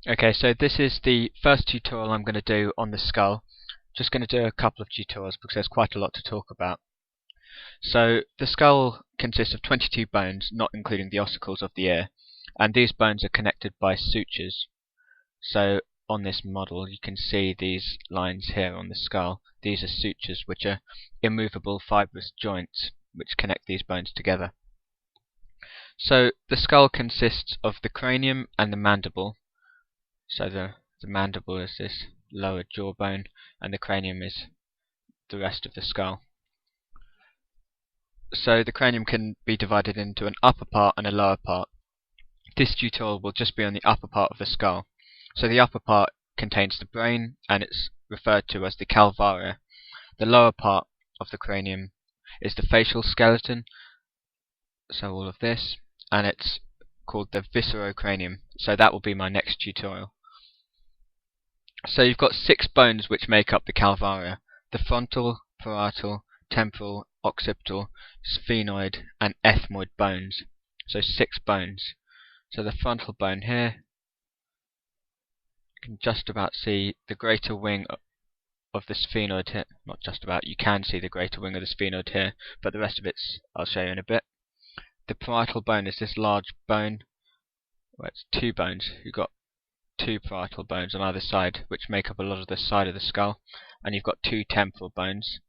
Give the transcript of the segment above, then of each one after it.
Okay, so this is the first tutorial I'm going to do on the skull. Just going to do a couple of tutorials because there's quite a lot to talk about. So the skull consists of 22 bones, not including the ossicles of the ear, and these bones are connected by sutures. So on this model you can see these lines here on the skull. These are sutures, which are immovable fibrous joints which connect these bones together. So the skull consists of the cranium and the mandible. So the mandible is this lower jawbone, and the cranium is the rest of the skull. So the cranium can be divided into an upper part and a lower part. This tutorial will just be on the upper part of the skull. So the upper part contains the brain, and it's referred to as the Calvaria. The lower part of the cranium is the facial skeleton, so all of this, and it's called the viscerocranium. So that will be my next tutorial. So you've got 6 bones which make up the Calvaria: the frontal, parietal, temporal, occipital, sphenoid and ethmoid bones. So 6 bones. So the frontal bone here, you can just about see the greater wing of the sphenoid here. Not just about, you can see the greater wing of the sphenoid here, but the rest of it's I'll show you in a bit. The parietal bone is this large bone, well, it's 2 bones. You've got 2 parietal bones on either side, which make up a lot of the side of the skull, and you've got 2 temporal bones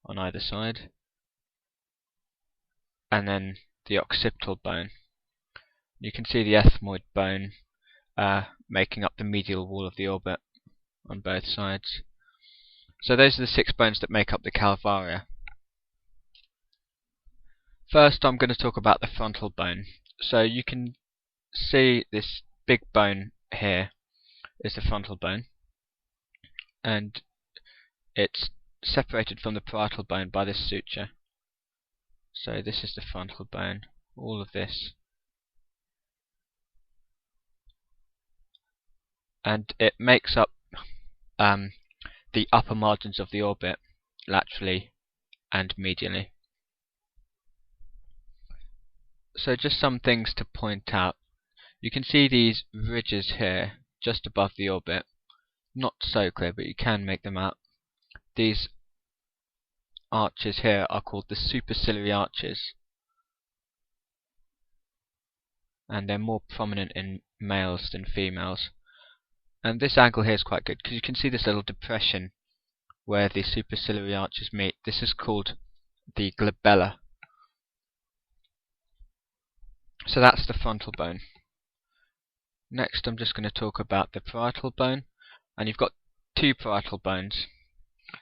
on either side, and then the occipital bone. You can see the ethmoid bone making up the medial wall of the orbit on both sides. So those are the 6 bones that make up the Calvaria. First I'm going to talk about the frontal bone. So you can see this big bone here is the frontal bone, and it's separated from the parietal bone by this suture. So this is the frontal bone, all of this, and it makes up the upper margins of the orbit, laterally and medially. So just some things to point out. You can see these ridges here just above the orbit. Not so clear, but you can make them out. These arches here are called the superciliary arches, and they're more prominent in males than females. And this angle here is quite good because you can see this little depression where the superciliary arches meet. This is called the glabella. So that's the frontal bone. Next I'm just going to talk about the parietal bone, and you've got 2 parietal bones.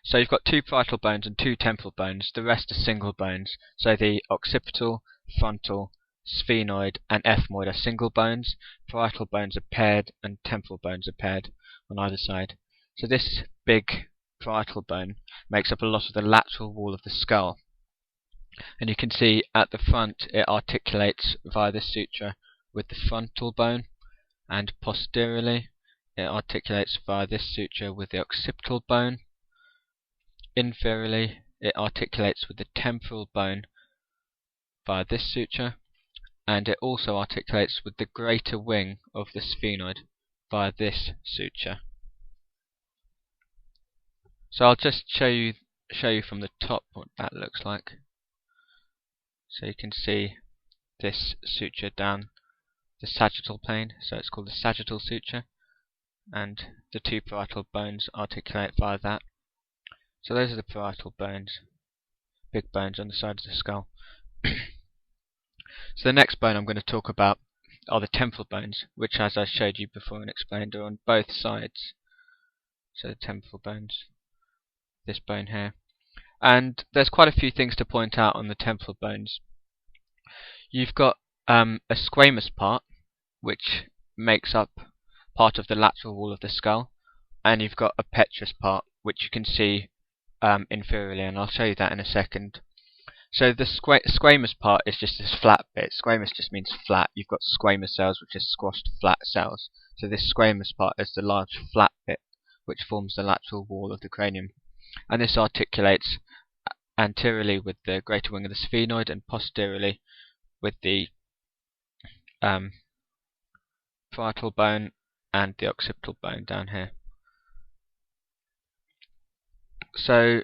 So you've got 2 parietal bones and 2 temporal bones. The rest are single bones. So the occipital, frontal, sphenoid and ethmoid are single bones. Parietal bones are paired, and temporal bones are paired on either side. So this big parietal bone makes up a lot of the lateral wall of the skull. And you can see at the front it articulates via this suture with the frontal bone, and posteriorly it articulates via this suture with the occipital bone. Inferiorly it articulates with the temporal bone via this suture, and it also articulates with the greater wing of the sphenoid via this suture. So I'll just show you from the top what that looks like. So you can see this suture down the sagittal plane, so it's called the sagittal suture, and the 2 parietal bones articulate via that. So those are the parietal bones, big bones on the side of the skull. So the next bone I'm going to talk about are the temporal bones, which, as I showed you before and explained, are on both sides. So the temporal bones, this bone here. And there's quite a few things to point out on the temporal bones. You've got a squamous part, which makes up part of the lateral wall of the skull, and you've got a petrous part, which you can see inferiorly, and I'll show you that in a second. So the squamous part is just this flat bit. Squamous just means flat. You've got squamous cells, which are squashed flat cells. So this squamous part is the large flat bit, which forms the lateral wall of the cranium. And this articulates anteriorly with the greater wing of the sphenoid, and posteriorly with the parietal bone and the occipital bone down here. So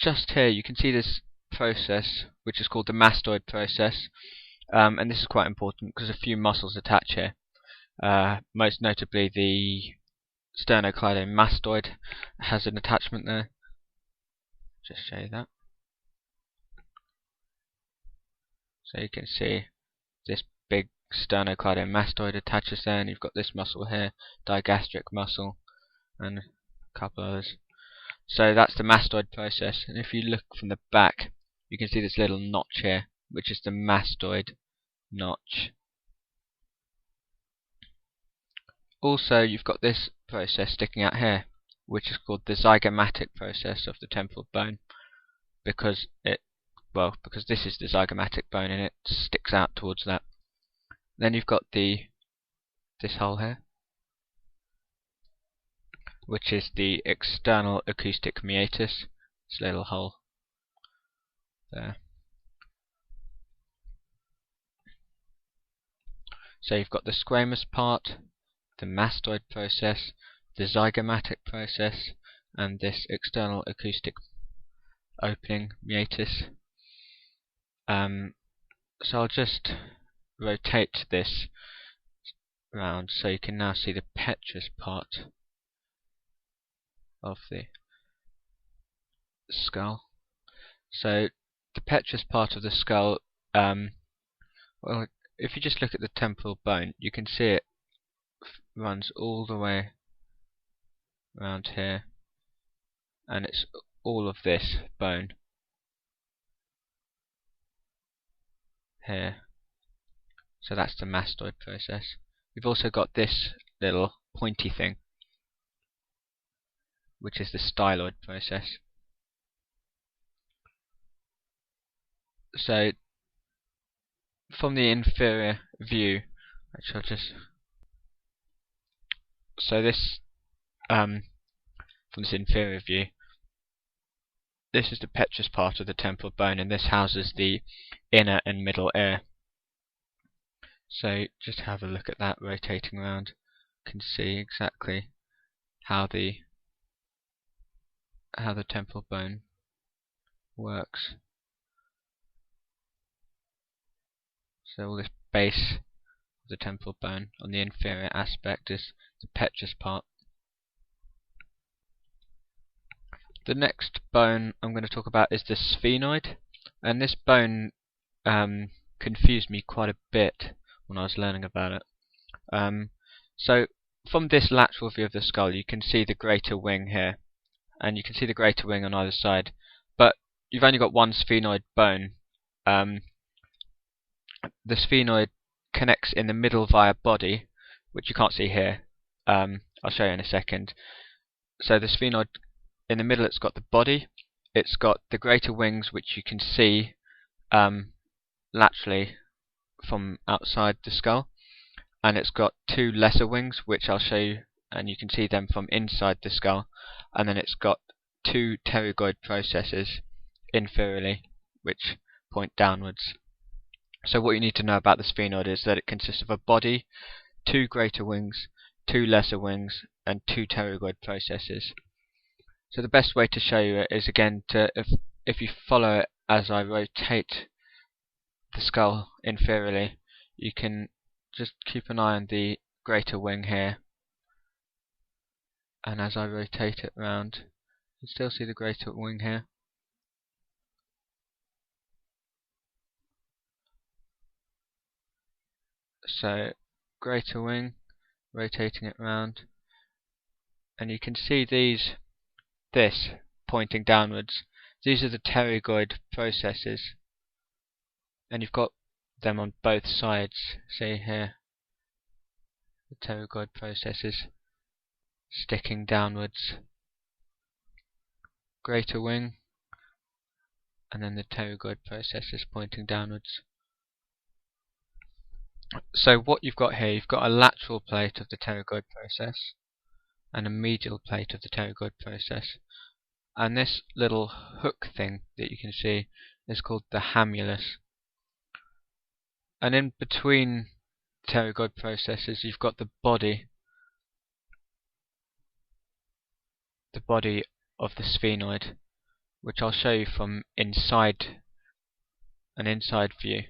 just here you can see this process, which is called the mastoid process, and this is quite important because a few muscles attach here. Most notably the sternocleidomastoid has an attachment there. Just show you that. So you can see this big sternocleidomastoid attaches there, and you've got this muscle here, digastric muscle, and a couple others. So that's the mastoid process, and if you look from the back, you can see this little notch here, which is the mastoid notch. Also, you've got this process sticking out here, which is called the zygomatic process of the temporal bone, because this is the zygomatic bone and it sticks out towards that. Then you've got this hole here, which is the external acoustic meatus. This little hole there. So you've got the squamous part, the mastoid process, the zygomatic process, and this external acoustic opening meatus. So I'll just rotate this round so you can now see the petrous part of the skull. So the petrous part of the skull, well, if you just look at the temporal bone, you can see it runs all the way around here, and it's all of this bone here. So that's the mastoid process. We've also got this little pointy thing, which is the styloid process. So from the inferior view, from this inferior view, this is the petrous part of the temporal bone, and this houses the inner and middle ear. So just have a look at that rotating around. You can see exactly how the temporal bone works. So all this base of the temporal bone on the inferior aspect is the petrous part. The next bone I'm going to talk about is the sphenoid, and this bone confused me quite a bit when I was learning about it. So from this lateral view of the skull, you can see the greater wing here, and you can see the greater wing on either side, but you've only got one sphenoid bone. The sphenoid connects in the middle via body, which you can't see here. I'll show you in a second. So the sphenoid, in the middle, it's got the body, it's got the greater wings, which you can see laterally from outside the skull, and it's got two lesser wings, which I'll show you, and you can see them from inside the skull, and then it's got two pterygoid processes inferiorly, which point downwards. So what you need to know about the sphenoid is that it consists of a body, two greater wings, two lesser wings, and two pterygoid processes. So the best way to show you it is, again, if you follow it as I rotate the skull inferiorly, you can just keep an eye on the greater wing here, and as I rotate it round, you can still see the greater wing here. So greater wing, rotating it round, and you can see this pointing downwards. These are the pterygoid processes, and you've got them on both sides. See here, the pterygoid processes sticking downwards. Greater wing, and then the pterygoid processes pointing downwards. So what you've got here, you've got a lateral plate of the pterygoid process and a medial plate of the pterygoid process, and this little hook thing that you can see is called the hamulus. And in between pterygoid processes, you've got the body, the body of the sphenoid, which I'll show you from an inside view.